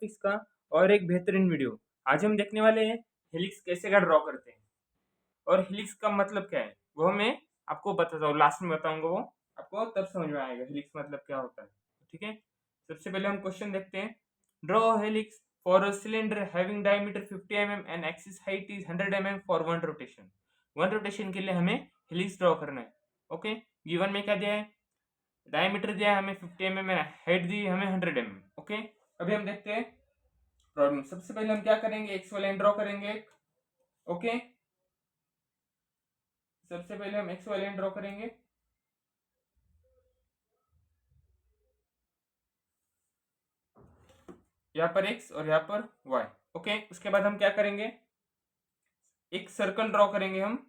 Graphics का और एक बेहतरीन वीडियो। आज हम देखने वाले हैं हेलिक्स कैसे का ड्रॉ करते हैं और हेलिक्स का मतलब क्या है वो मैं आपको बताता हूँ, लास्ट में बताऊंगा। वो आपको तब समझ में आएगा हेलिक्स मतलब क्या होता है। ठीक है, सबसे पहले हम क्वेश्चन देखते हैं। Draw helix for a cylinder having diameter 50 mm and axis height is 100 mm for one rotation. One rotation के लिए हमें हेलिक्स ड्रॉ करना है। ओके, गिवन में क्या दिया है, डायमीटर दिया है हमें 50 mm, हाइट दी है हमें 100 mm। ओके, अभी हम देखते हैं प्रॉब्लम। सबसे पहले हम क्या करेंगे, एक्स वाई लाइन ड्रॉ करेंगे। ओके, सबसे पहले हम एक्स वाई लाइन ड्रॉ करेंगे। यहाँ पर एक्स और यहाँ पर वाई। ओके, उसके बाद हम क्या करेंगे, एक सर्कल ड्रॉ करेंगे हम।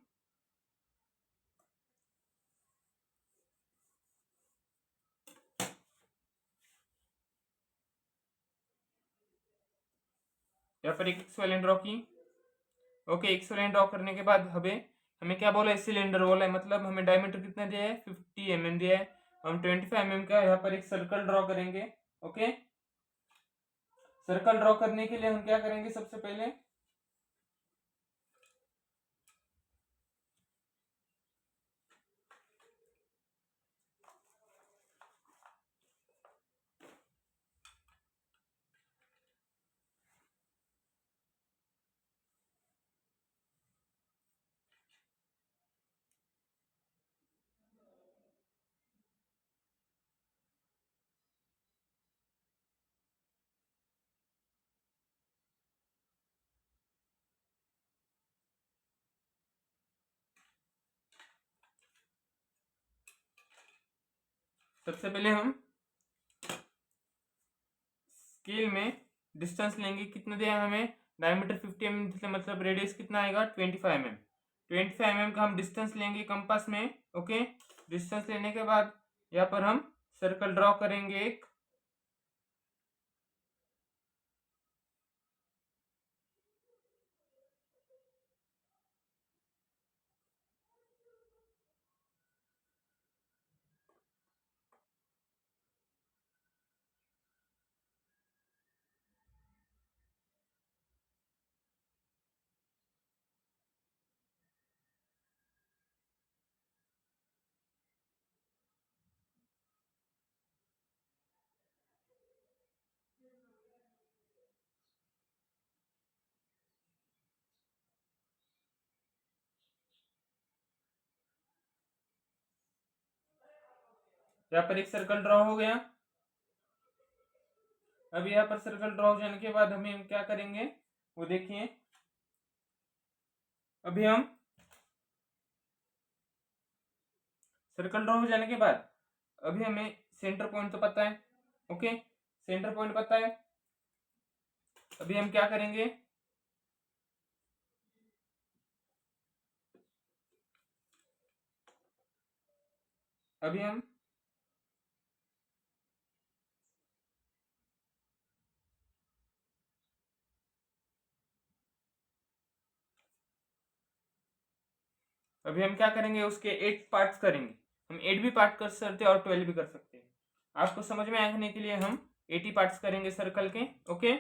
यहाँ पर एक एक्स वाई लाइन ड्रॉ की। Okay, X Y line draw करने के बाद हमें हमें क्या बोला है, सिलेंडर बोला है, मतलब हमें डायमीटर कितना दिया है, 50 mm दिया है। हम 25 mm का यहाँ पर एक सर्कल ड्रॉ करेंगे। ओके, सर्कल ड्रॉ करने के लिए हम क्या करेंगे, सबसे पहले हम स्केल में डिस्टेंस लेंगे। कितना दिया है हमें, डायमीटर 50 mm, मतलब रेडियस कितना आएगा 25 mm। 25 mm का हम डिस्टेंस लेंगे कंपास में। ओके, डिस्टेंस लेने के बाद यहाँ पर हम सर्कल ड्रॉ करेंगे एक। यहाँ पर एक सर्कल ड्रॉ हो गया। अब यहाँ पर सर्कल ड्रॉ हो जाने के बाद हम क्या करेंगे वो देखिए। अभी हम सर्कल ड्रॉ हो जाने के बाद अभी हमें सेंटर पॉइंट तो पता है। ओके, सेंटर पॉइंट पता है। अभी हम क्या करेंगे, अभी हम क्या करेंगे, उसके 8 पार्ट्स करेंगे। हम 8 भी पार्ट कर सकते हैं और 12 भी कर सकते हैं। आपको समझ में आने के लिए हम 80 पार्ट्स करेंगे सर्कल के। ओके,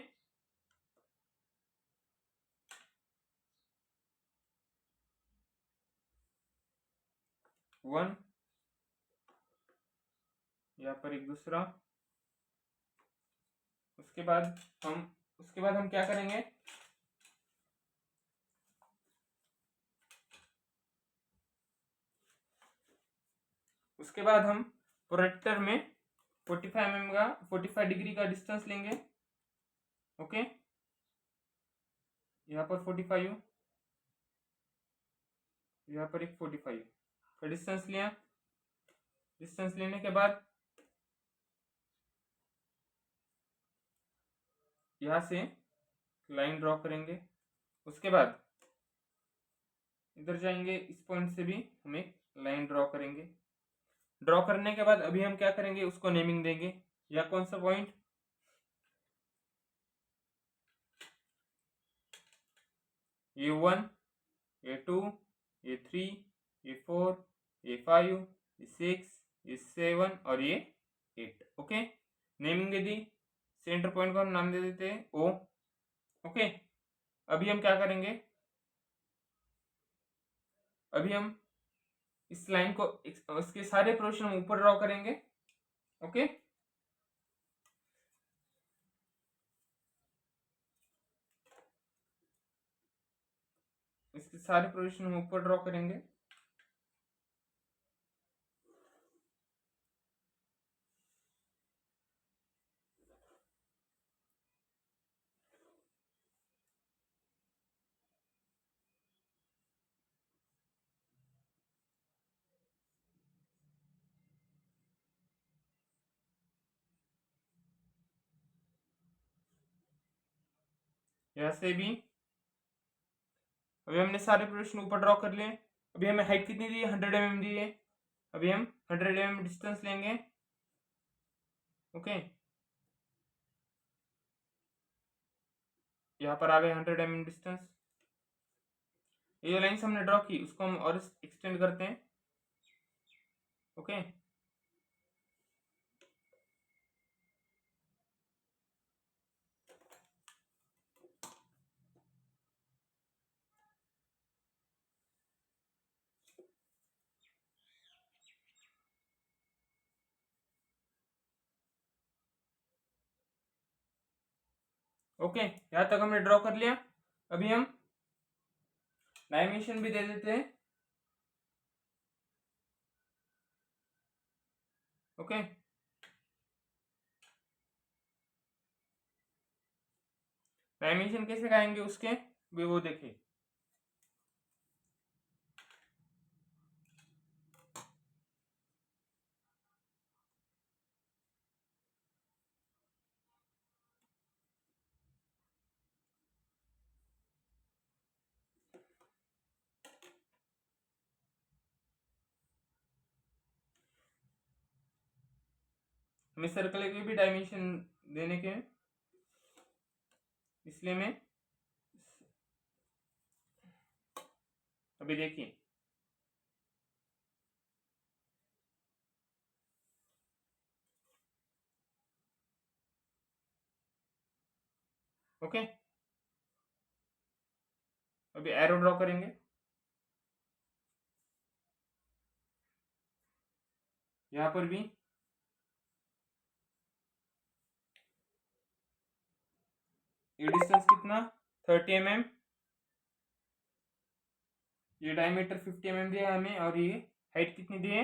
वन, यहाँ पर एक दूसरा। उसके बाद हम क्या करेंगे, उसके बाद हम प्रोजेक्टर में 45 mm का 45 डिग्री का डिस्टेंस लेंगे। ओके, यहाँ पर 45, यहाँ पर एक 45 का डिस्टेंस लिया। डिस्टेंस लेने के बाद यहाँ से लाइन ड्रॉ करेंगे। उसके बाद इधर जाएंगे, इस पॉइंट से भी हम एक लाइन ड्रॉ करेंगे। ड्रॉ करने के बाद अभी हम क्या करेंगे, उसको नेमिंग देंगे। या कौन सा पॉइंट, ये 1, ये 2, ये 3, ये 4, ये 5, ये 6, ये 7 और ये 8। ओके, नेमिंग दे दी। सेंटर पॉइंट को हम नाम दे देते हैं ओ। ओके, अभी हम क्या करेंगे, अभी हम इस लाइन को इसके सारे पोर्शन हम ऊपर ड्रॉ करेंगे। ओके, इसके सारे पोर्शन हम ऊपर ड्रॉ करेंगे। यहाँ से भी अभी हमने सारे पोर्शन ऊपर ड्रॉ कर लिए। अभी हमें हाइट कितनी दी है, 100 mm दी है। अभी हम 100 mm डिस्टेंस लेंगे। ओके, यहाँ पर आ गए 100 mm डिस्टेंस। ये जो लाइन्स हमने ड्रॉ की उसको हम और एक्सटेंड करते हैं। ओके, ओके, यहाँ तक हमने ड्रॉ कर लिया। अभी हम डायमेंशन भी दे देते हैं। ओके, डायमेंशन कैसे लगाएंगे उसके भी वो देखिए। हमें सर्कल के भी डायमेंशन देने के हैं, इसलिए मैं अभी देखिए। ओके, अभी एरो ड्रॉ करेंगे। यहाँ पर भी ये डिस्टेंस कितना, 30 mm। ये डायमीटर 50 mm दिया है हमें, और ये हाइट कितनी दी है,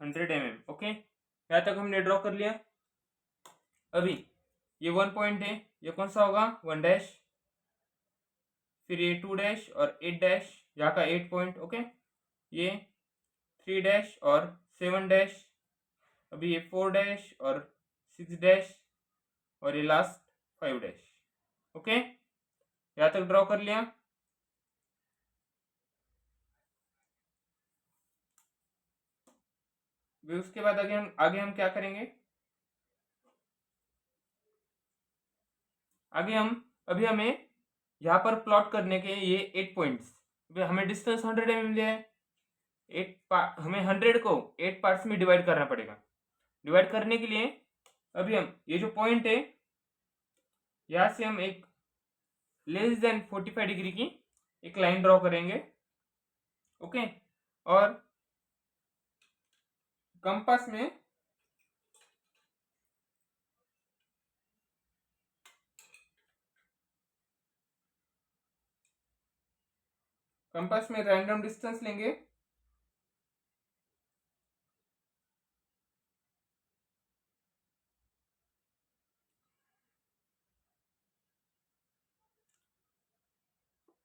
100 mm। ओके, यहाँ तक हमने ड्रॉ कर लिया। अभी ये 1 पॉइंट है, ये कौन सा होगा, 1 डैश, फिर ये 2 डैश और 8 डैश, यहाँ का 8 पॉइंट। ओके, ये 3 डैश और 7 डैश, अभी ये 4 डैश और 6 डैश, और ये लास्ट 5 डैश। ओके, यहाँ तक ड्रॉ कर लिया। फिर उसके बाद आगे हम क्या करेंगे, आगे हम अभी हमें यहाँ पर प्लॉट करने के ये 8 पॉइंट्स, हमें डिस्टेंस 100 mm दिया है। हमें 100 को 8 पार्ट्स में डिवाइड करना पड़ेगा। डिवाइड करने के लिए अभी हम ये जो पॉइंट है, यहाँ से हम एक लेस देन 45 डिग्री की एक लाइन ड्रॉ करेंगे। ओके, और कंपास में रैंडम डिस्टेंस लेंगे।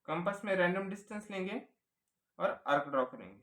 कंपास में रैंडम डिस्टेंस लेंगे और आर्क ड्रॉ करेंगे।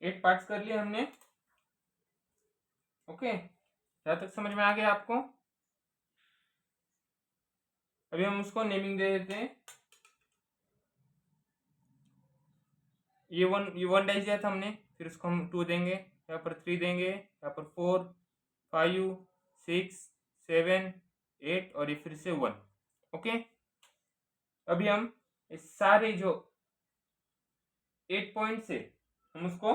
8 पार्ट्स कर लिए हमने। ओके, यहाँ तक समझ में आ गया आपको? अभी हम उसको नेमिंग दे देते हैं। ये वन डाइस दिया था हमने, फिर उसको हम 2 देंगे, यहाँ पर 3 देंगे, यहाँ पर 4 5 6 7 8 और ये फिर से 1। ओके, अभी हम इस सारे जो 8 पॉइंट से हम उसको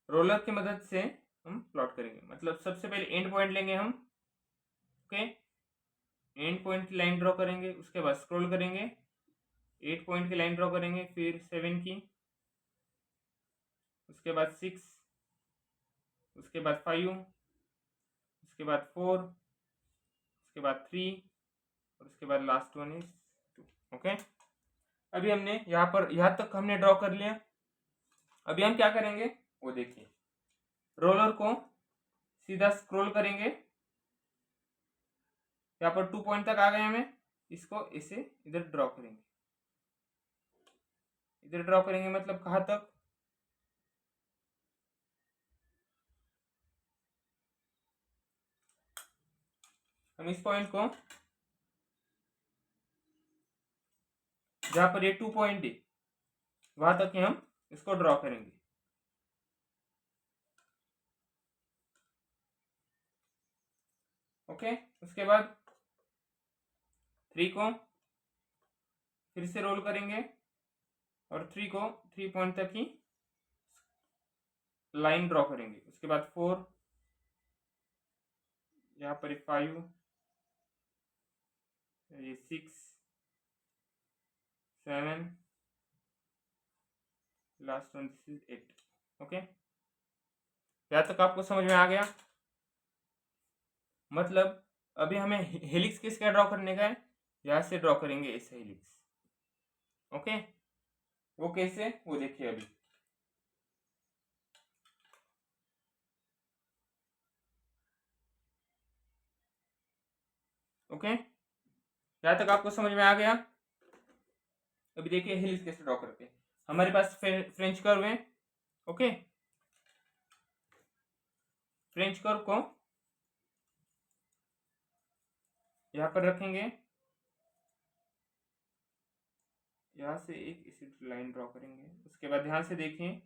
रोलर की मदद से हम प्लॉट करेंगे। मतलब सबसे पहले एंड पॉइंट लेंगे हम। ओके, एंड पॉइंट की लाइन ड्रॉ करेंगे, उसके बाद स्क्रॉल करेंगे, 8 पॉइंट की लाइन ड्रॉ करेंगे, फिर 7 की, उसके बाद 6, उसके बाद 5, उसके बाद 4, उसके बाद 3 और उसके बाद लास्ट वन इज 2। ओके, अभी हमने यहाँ तक हमने ड्रॉ कर लिया। अभी हम क्या करेंगे वो देखिए। रोलर को सीधा स्क्रॉल करेंगे, यहाँ पर 2 पॉइंट तक आ गए हमें, इसको इसे इधर ड्रॉ करेंगे। इधर ड्रॉ करेंगे मतलब कहाँ तक? हम इस पॉइंट को, जहां पर ये 2 पॉइंट है वहां तक ही हम इसको ड्रॉ करेंगे। ओके, उसके बाद 3 को फिर से रोल करेंगे और 3 को 3 पॉइंट तक ही लाइन ड्रॉ करेंगे। उसके बाद 4, यहाँ पर 5, ये 6 7, last one this is 8। Okay, यहाँ तक आपको समझ में आ गया? मतलब अभी हमें हेलिक्स किसका ड्रॉ करने का है? यहाँ से ड्रॉ करेंगे ऐसे हेलिक्स। ओके, वो कैसे वो देखिए अभी। ओके, यहाँ तक आपको समझ में आ गया? अभी देखिए हेलिक्स कैसे ड्रॉ करते हैं। हमारे पास फ्रेंच कर्व है। ओके, फ्रेंच कर्व को यहाँ पर रखेंगे, यहाँ से एक इसी लाइन ड्रॉ करेंगे। उसके बाद ध्यान से देखिए,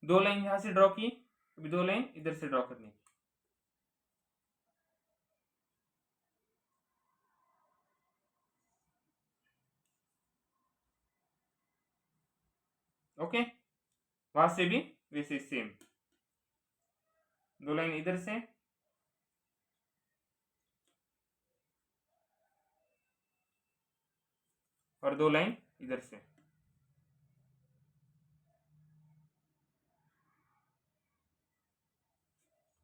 2 लाइन यहाँ से ड्रॉ की, अभी 2 लाइन इधर से ड्रॉ करनी। ओके, वहां से भी वैसे सेम 2 लाइन इधर से और 2 लाइन इधर से।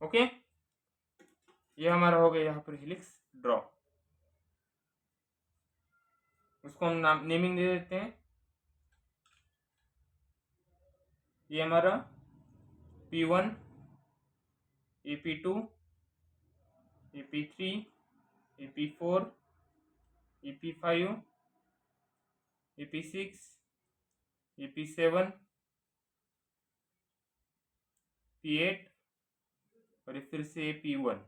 ओके, ये हमारा हो गया यहाँ पर हेलिक्स ड्रॉ। उसको हम नाम नेमिंग दे देते हैं। ये हमारा P1, ये P2, ये P3, ये P4, ये P5, ये P6, ये P7, P8 और ये फिर से ये P1।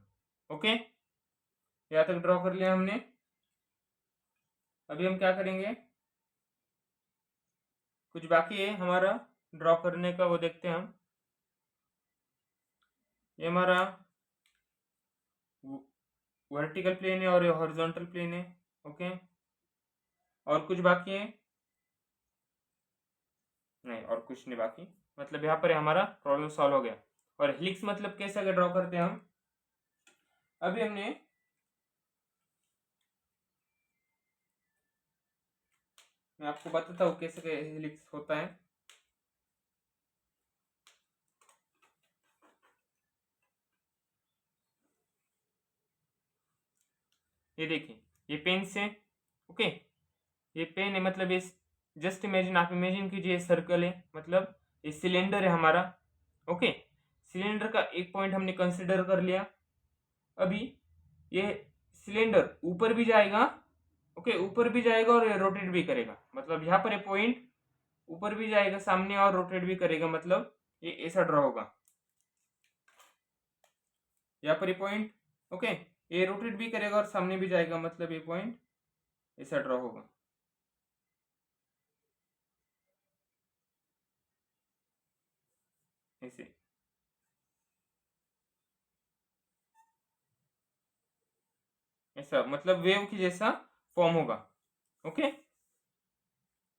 ओके, यहाँ तक ड्रॉ कर लिया हमने। अभी हम क्या करेंगे, कुछ बाकी है हमारा ड्रॉ करने का, वो देखते हैं हम। ये हमारा वर्टिकल प्लेन है और ये हॉरिजॉन्टल प्लेन है। ओके, और कुछ बाकी है? नहीं, और कुछ नहीं बाकी। मतलब यहाँ पर हमारा प्रॉब्लम सॉल्व हो गया। और हेलिक्स मतलब कैसे ड्रॉ करते हैं हम? अभी हमने मैं आपको बताता हूँ कैसे हेलिक्स होता है। ये देखिए, ये पेन से, ओके, ये पेन है, मतलब ये जस्ट इमेजिन, आप इमेजिन कीजिए सर्कल है, मतलब ये सिलेंडर है हमारा। ओके, सिलेंडर का एक पॉइंट हमने कंसिडर कर लिया। अभी ये सिलेंडर ऊपर भी जाएगा, ओके, ऊपर भी जाएगा और रोटेट भी करेगा, मतलब यहाँ पर ये पॉइंट ऊपर भी जाएगा सामने और रोटेट भी करेगा, मतलब ये ऐसा ड्रॉ होगा। यहाँ पर ये पॉइंट, ओके, ये रोटेट भी करेगा और सामने भी जाएगा, मतलब ये पॉइंट ऐसा ड्रॉ होगा। ऐसे ऐसा, मतलब वेव की जैसा फॉर्म होगा। ओके,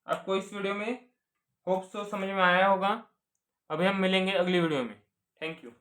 आपको इस वीडियो में होप सो समझ में आया होगा। अभी हम मिलेंगे अगली वीडियो में। Thank you.